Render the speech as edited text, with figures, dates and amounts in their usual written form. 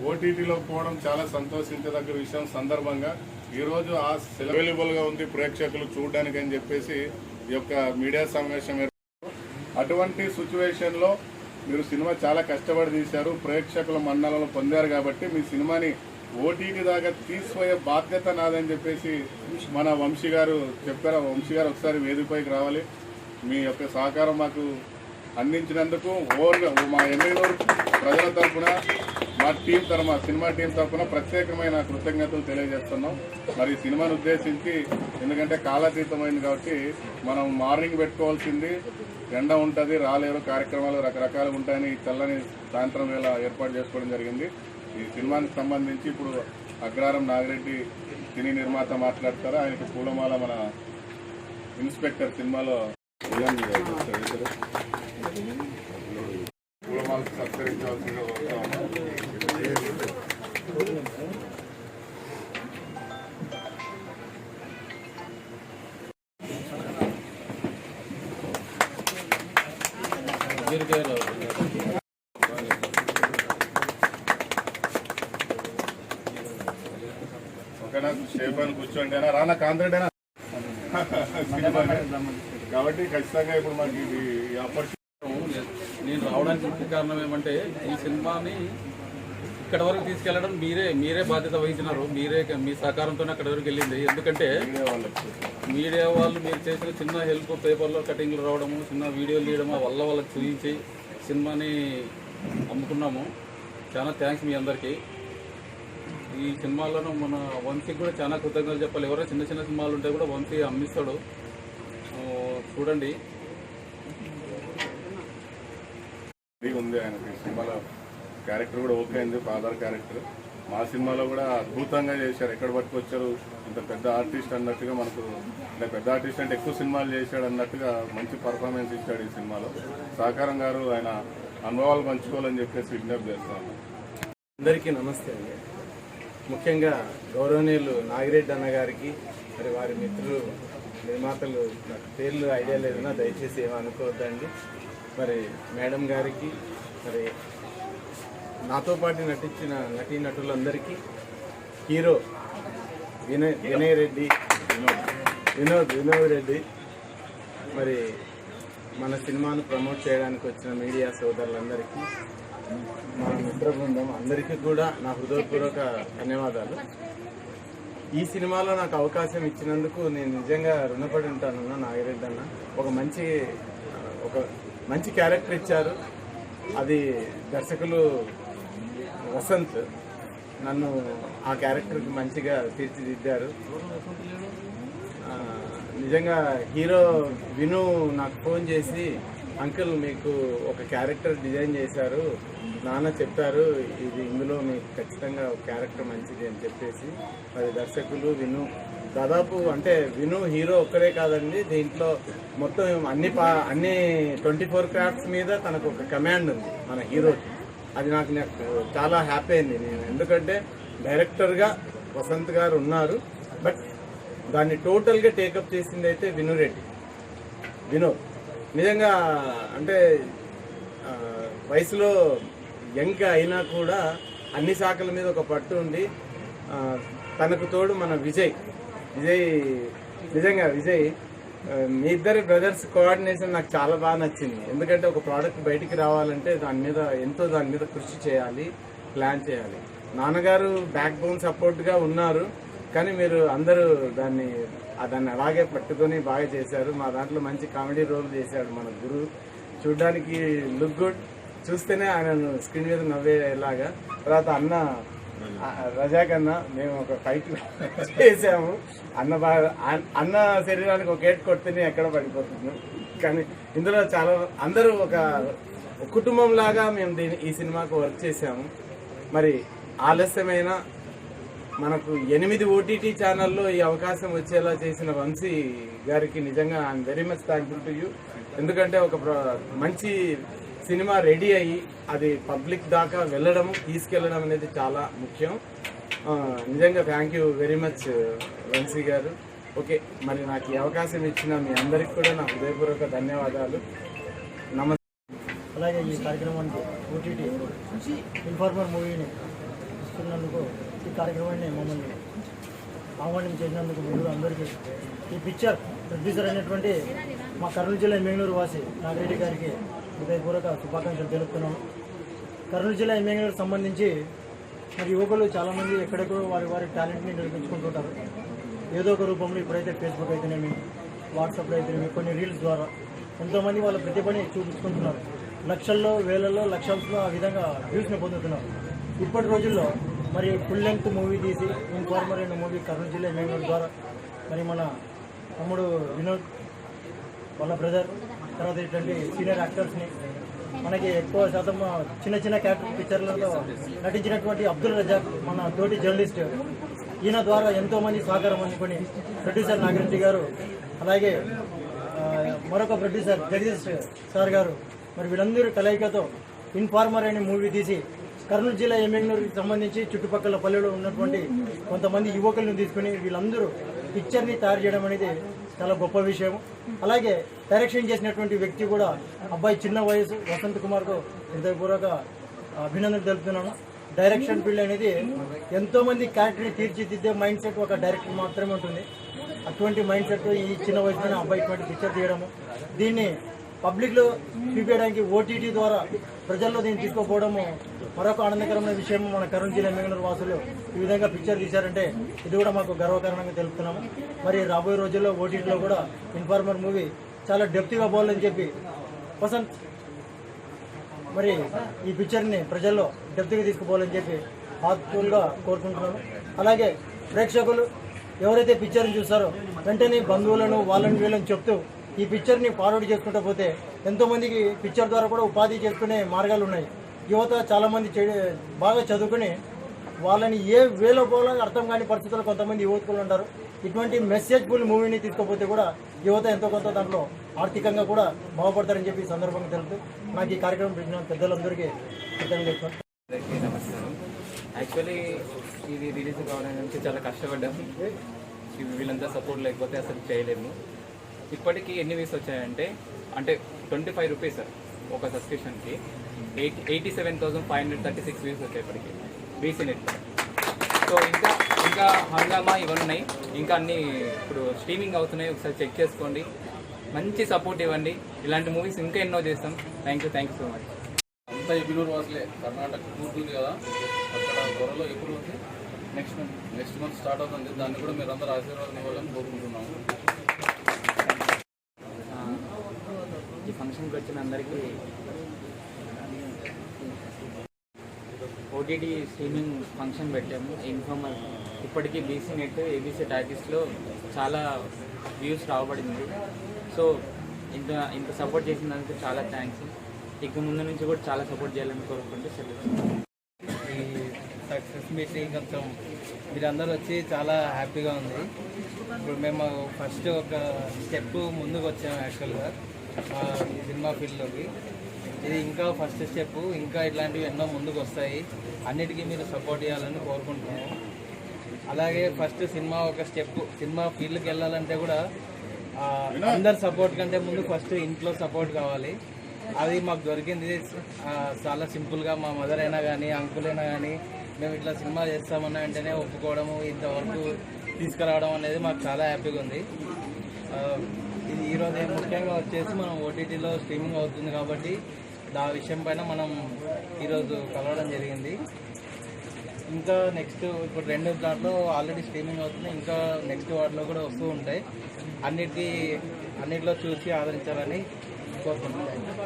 ఓటీటీలో పోవడం చాలా సంతోషించదగ్గ విషయం. సందర్భంగా ఈరోజు ఆ అవైలబుల్గా ఉంది ప్రేక్షకులు చూడడానికి అని చెప్పేసి ఈ యొక్క మీడియా సమావేశం. అటువంటి సిచ్యువేషన్లో మీరు సినిమా చాలా కష్టపడి తీశారు, ప్రేక్షకుల మన్ననలు పొందారు కాబట్టి మీ సినిమాని ఓటీటీ దాకా తీసుకుపోయే బాధ్యత నాదని చెప్పేసి మన వంశీ గారు చెప్పారు. వంశీ గారు ఒకసారి వేదికపైకి రావాలి. మీ యొక్క సహకారం మాకు అందించినందుకు ఓవర్గా మా ఎమ్మెల్యేలు ప్రజల తరఫున మా టీం తరఫున సినిమా టీం తరఫున ప్రత్యేకమైన కృతజ్ఞతలు తెలియజేస్తున్నాం. మరి సినిమాను ఉద్దేశించి ఎందుకంటే కాలాతీతమైంది కాబట్టి మనం మార్నింగ్ పెట్టుకోవాల్సింది, ఎండ ఉంటుంది, రాలేరు, కార్యక్రమాలు రకరకాలుగా ఉంటాయని తెల్లని సాయంత్రం వేళ ఏర్పాటు చేసుకోవడం జరిగింది. ఈ సినిమానికి సంబంధించి ఇప్పుడు అగ్రారం నాగిరెడ్డి సినీ నిర్మాత మాట్లాడతారు. ఆయనకి పూలమాల మన ఇన్స్పెక్టర్ సినిమాలో పూలమాలకు సత్కరించాల్సిందిగా కోరుతా ఉన్నాం. ఓకేనా, షేప్ అని కూర్చోండి అయినా రానా కాంద్రేడేనా కాబట్టి ఖచ్చితంగా ఇప్పుడు మనకి ఇది ఆపర్చునిటీ. నేను రావడానికి ముఖ్య కారణం ఏమంటే ఈ సినిమాని ఇక్కడ వరకు తీసుకెళ్లడం మీరే బాధ్యత వహించినారు. మీ సహకారంతోనే అక్కడి వరకు వెళ్ళింది. ఎందుకంటే మీడియా వాళ్ళు మీరు చేసిన చిన్న హెల్ప్, పేపర్లో కటింగ్లు రావడము, చిన్న వీడియోలు తీయడము వల్ల వాళ్ళకి చూపించి సినిమాని అమ్ముకున్నాము. చాలా థ్యాంక్స్ మీ అందరికీ. ఈ సినిమాలను మన వంశీకి కూడా చాలా కృతజ్ఞతలు చెప్పాలి. ఎవరైనా చిన్న చిన్న సినిమాలు ఉంటే కూడా వంశీ అమ్మిస్తాడు, చూడండి. ఉంది ఆయనకి సినిమాలో క్యారెక్టర్ కూడా ఓకే అయింది, ఫాదర్ క్యారెక్టర్. మా సినిమాలో కూడా అద్భుతంగా చేశారు. ఎక్కడ పట్టుకొచ్చారు, ఇంత పెద్ద ఆర్టిస్ట్ అన్నట్టుగా మనకు, అంటే పెద్ద ఆర్టిస్ట్ అంటే ఎక్కువ సినిమాలు చేశాడు అన్నట్టుగా మంచి పర్ఫార్మెన్స్ ఇచ్చాడు ఈ సినిమాలో. సహకారం గారు ఆయన అనుభవాలు పంచుకోవాలని చెప్పేసి విజ్ఞప్తి చేస్తాను. అందరికీ నమస్తే అండి. ముఖ్యంగా గౌరవనీయులు నాగిరెడ్డి అన్న గారికి, మరి వారి మిత్రులు నిర్మాతలు, నాకు పేర్లు ఐడియా లేదన్నా దయచేసి ఏమనుకోవద్దండి. మరి మేడం గారికి, మరి నాతో పాటు నటించిన నటీనటులందరికీ, హీరో వినోద్ రెడ్డి, మరి మన సినిమాను ప్రమోట్ చేయడానికి వచ్చిన మీడియా సోదరులందరికీ, మా మిత్ర బృందం అందరికీ కూడా నా హృదయపూర్వక ధన్యవాదాలు. ఈ సినిమాలో నాకు అవకాశం ఇచ్చినందుకు నేను నిజంగా రుణపడి ఉంటానన్న నాగిరెడ్డి అన్న. ఒక మంచి క్యారెక్టర్ ఇచ్చారు. అది దర్శకులు వసంత్ నన్ను ఆ క్యారెక్టర్కి మంచిగా తీర్చిదిద్దారు. నిజంగా హీరో విను నాకు ఫోన్ చేసి, అంకుల్ మీకు ఒక క్యారెక్టర్ డిజైన్ చేశారు, నాన్న చెప్పారు, ఇందులో మీకు ఖచ్చితంగా ఒక క్యారెక్టర్ మంచిది అని చెప్పేసి, అది దర్శకులు విను దాదాపు, అంటే విను హీరో ఒక్కరే కాదండి, దీంట్లో మొత్తం అన్ని 24 క్రాఫ్ట్స్ మీద తనకు ఒక కమాండ్ ఉంది మన హీరోకి. అది నాకు చాలా హ్యాపీ అయింది నేను. ఎందుకంటే డైరెక్టర్గా వసంత్ గారు ఉన్నారు, బట్ దాన్ని టోటల్గా టేకప్ చేసింది అయితే వినోద్. నిజంగా అంటే వయసులో యంగ్ అయినా కూడా అన్ని శాఖల మీద ఒక పట్టు ఉంది. తనకు తోడు మన విజయ్ నిజంగా మీ ఇద్దరి బ్రదర్స్ కోఆర్డినేషన్ నాకు చాలా బాగా నచ్చింది. ఎందుకంటే ఒక ప్రోడక్ట్ బయటికి రావాలంటే దాని మీద కృషి చేయాలి, ప్లాన్ చేయాలి. నాన్నగారు బ్యాక్ బోన్ సపోర్ట్గా ఉన్నారు, కానీ మీరు అందరూ దాన్ని అలాగే పట్టుకొని బాగా చేశారు. మా దాంట్లో మంచి కామెడీ రోల్ చేశాడు మన గురు. చూడ్డానికి లుక్ గుడ్, చూస్తేనే ఆయన స్క్రీన్ మీద నవ్వేలాగా. తర్వాత రజాక్ అన్న, మేము ఒక ఫైట్ చేసాము. అన్న శరీరానికి ఒక ఏట్ కొడితేనే ఎక్కడ పడిపోతున్నాం. కానీ ఇందులో చాలా అందరూ ఒక కుటుంబం లాగా మేము ఈ సినిమాకు వర్క్ చేసాము. మరి ఆలస్యమైన మనకు 8 ఓటీటీ ఛానల్లో ఈ అవకాశం వచ్చేలా చేసిన వంశీ గారికి నిజంగా I'm very much thankful to you. ఎందుకంటే ఒక మంచి సినిమా రెడీ అయ్యి అది పబ్లిక్ దాకా తీసుకెళ్లడం అనేది చాలా ముఖ్యం. నిజంగా thank you very much Vamsi గారు. ఓకే, మరి నాకు ఈ అవకాశం ఇచ్చిన మీ అందరికీ కూడా నా హృదయపూర్వక ధన్యవాదాలు. నమస్తే. అలాగే ఈ కార్యక్రమానికి ఓటీటీ ఇన్ఫార్మర్ మూవీని ఇస్తున్నందుకు ఈ కార్యక్రమాన్ని మమ్మల్ని ఆహ్వానం చేసినందుకు మీరు అందరికీ ఈ పిక్చర్ ప్రొడ్యూసర్ అయినటువంటి మా కర్నూలు జిల్లా ఎమ్మెగనూరు వాసి నాగిరెడ్డి గారికి హృదయపూర్వక శుభాకాంక్షలు తెలుపుతున్నాను. కర్నూలు జిల్లా ఎమ్మెగనూరుకు సంబంధించి మరి యువకులు చాలామంది ఎక్కడెక్కడో వారి టాలెంట్ని నిరూపించుకుంటుంటారు. ఏదో ఒక రూపంలో ఇప్పుడైతే ఫేస్బుక్ అయితేనేమి, వాట్సాప్లో అయితేనేమి, కొన్ని రీల్స్ ద్వారా ఎంతోమంది వాళ్ళ ప్రతిభని చూపించుకుంటున్నారు. లక్షల్లో, వేలల్లో, లక్షల్లో ఆ విధంగా వ్యూస్ని పొందుతున్నారు. ఇప్పటి రోజుల్లో మరి ఫుల్ లెంగ్త్ మూవీ తీసి ఇన్ఫార్మర్ అయిన మూవీ కర్నూలు జిల్లా ఎమ్మెగనూరు ద్వారా మరి మన తమ్ముడు వినోద్ వాళ్ళ బ్రదర్ తర్వాత ఇటువంటి సీనియర్ యాక్టర్స్ని మనకి ఎక్కువ శాతం చిన్న క్యారెక్టర్ పిక్చర్లతో నటించినటువంటి అబ్దుల్ రజాక్ మన తోటి జర్నలిస్ట్, ఈయన ద్వారా ఎంతోమంది సహకారం అందుకొని ప్రొడ్యూసర్ నాగిరెడ్డి గారు, అలాగే మరొక ప్రొడ్యూసర్ జగదీష్ సార్ గారు, మరి వీళ్ళందరూ కలయికతో ఇన్ఫార్మర్ అనే మూవీ తీసి కర్నూలు జిల్లా ఎమ్మెగనూరుకి సంబంధించి చుట్టుపక్కల పల్లెలో ఉన్నటువంటి కొంతమంది యువకులను తీసుకుని వీళ్ళందరూ పిక్చర్ని తయారు చేయడం అనేది చాలా గొప్ప విషయం. అలాగే డైరెక్షన్ చేసినటువంటి వ్యక్తి కూడా అబ్బాయి చిన్న వయసు వసంత్ కుమార్కు హృదయపూర్వక అభినందనలు తెలుపుతున్నాను. డైరెక్షన్ ఫీల్డ్ అనేది ఎంతోమంది క్యారెక్టర్ని తీర్చిదిద్దే మైండ్ సెట్ ఒక డైరెక్టర్ మాత్రమే ఉంటుంది. అటువంటి మైండ్ సెట్ ఈ చిన్న వయసులోనే అబ్బాయి ఇటువంటి పిక్చర్ తీయడము, దీన్ని పబ్లిక్లో చూపించడానికి ఓటీటీ ద్వారా ప్రజల్లో దీన్ని తీసుకుపోవడము మరొక ఆనందకరమైన విషయం. మన కర్నూలు జిల్లా ఎమ్మెగనూరు వాసులు ఈ విధంగా పిక్చర్ తీశారంటే ఇది కూడా మాకు గర్వకారణంగా తెలుపుతున్నాము. మరి రాబోయే రోజుల్లో ఓటీటీలో కూడా ఇన్ఫార్మర్ మూవీ చాలా డెప్త్గా పోవాలని చెప్పి వసంత్ మరి ఈ పిక్చర్ని ప్రజల్లో డెప్త్గా తీసుకుపోవాలని చెప్పి హార్ట్ఫుల్గా కోరుకుంటున్నాను. అలాగే ప్రేక్షకులు ఎవరైతే పిక్చర్ని చూస్తారో వెంటనే బంధువులను వాళ్ళని వీళ్ళని చెప్తూ ఈ పిక్చర్ని ఫార్వర్డ్ చేసుకుంటూ పోతే ఎంతోమందికి పిక్చర్ ద్వారా కూడా ఉపాధి చేసుకునే మార్గాలు ఉన్నాయి. యువత చాలామంది బాగా చదువుకుని వాళ్ళని ఏ వేలో పోవాలని అర్థం కాని పరిస్థితుల్లో కొంతమంది యువకులు ఉంటారు. ఇటువంటి మెసేజ్ఫుల్ మూవీని తీసుకుపోతే కూడా యువత ఎంతో కొంత దాంట్లో ఆర్థికంగా కూడా బాగుపడతారని చెప్పి ఈ సందర్భంగా తెలుపుతూ నాకు ఈ కార్యక్రమం పెట్టిన పెద్దలందరికీ కృతజ్ఞతలు చెప్తాను. నమస్కారం. యాక్చువల్లీ ఇది రిలీజ్ కావడానికి చాలా కష్టపడ్డాము. వీళ్ళంతా సపోర్ట్ లేకపోతే అసలు చేయలేము. ఇప్పటికీ ఎన్ని వ్యూస్ వచ్చాయంటే 25 రూపీస్ ఒక సబ్స్క్రిప్షన్కి 87,536 వ్యూస్ వచ్చాయి ఇప్పటికి బీసీ నెట్. సో ఇంకా హంగామా ఇవన్నీ ఉన్నాయి, ఇంకా అన్ని ఇప్పుడు స్ట్రీమింగ్ అవుతున్నాయి. ఒకసారి చెక్ చేసుకోండి, మంచి సపోర్ట్ ఇవ్వండి. ఇలాంటి మూవీస్ ఇంకా ఎన్నో చేస్తాం. Thank you so much. అంతా ఎమ్మెగనూరు వాసులే. కర్ణాటక కూర్చుంది కదా, అక్కడ త్వరలో ఎప్పుడు ఉంది, నెక్స్ట్ మంత్ స్టార్ట్ అవుతుంది. దాన్ని కూడా మీరు అందరూ ఆశీర్వాదం ఇవ్వాలని కోరుకుంటున్నాము. ఈ ఫంక్షన్కి వచ్చిన అందరికీ ఓటీటీ స్ట్రీమింగ్ ఫంక్షన్ పెట్టాము ఇన్ఫార్మర్. ఇప్పటికీ బీసీ నెట్, ఏబీసీ టాకీస్లో చాలా వ్యూస్ రాబడింది. సో ఇంత సపోర్ట్ చేసినందుకు చాలా థ్యాంక్స్. ఇక ముందు నుంచి కూడా చాలా సపోర్ట్ చేయాలని కోరుకుంటూ సెలవు. ఈ సక్సెస్ మీటింగ్ కొంచెం మీరందరూ వచ్చి చాలా హ్యాపీగా ఉంది. ఇప్పుడు మేము ఫస్ట్ ఒక స్టెప్ ముందుకు వచ్చాము యాక్చువల్గా ఈ సినిమా ఫీల్డ్లోకి. ఇది ఇంకా ఫస్ట్ స్టెప్, ఇంకా ఇట్లాంటివి ఎన్నో ముందుకు వస్తాయి. అన్నిటికీ మీరు సపోర్ట్ చేయాలని కోరుకుంటున్నాము. అలాగే ఫస్ట్ సినిమా ఒక స్టెప్, సినిమా ఫీల్డ్కి వెళ్ళాలంటే కూడా అందరి సపోర్ట్ కంటే ముందు ఫస్ట్ ఇంట్లో సపోర్ట్ కావాలి. అది మాకు దొరికింది చాలా సింపుల్గా. మా మదర్ అయినా కానీ అంకుల్ అయినా కానీ మేము ఇట్లా సినిమా చేస్తామన్న వెంటనే ఒప్పుకోవడము, ఇంతవరకు తీసుకురావడం అనేది మాకు చాలా హ్యాపీగా ఉంది. ఇది ఈరోజు ముఖ్యంగా వచ్చేసి మనం ఓటీటీలో స్ట్రీమింగ్ అవుతుంది కాబట్టి ఆ విషయం పైన మనం ఈరోజు కలవడం జరిగింది. ఇంకా నెక్స్ట్ ఇప్పుడు 2 దాంట్లో ఆల్రెడీ స్ట్రీమింగ్ అవుతుంది, ఇంకా నెక్స్ట్ వాటిలో కూడా వస్తూ ఉంటాయి. అన్నిటిలో చూసి ఆదరించాలని కోరుకుంటున్నాను.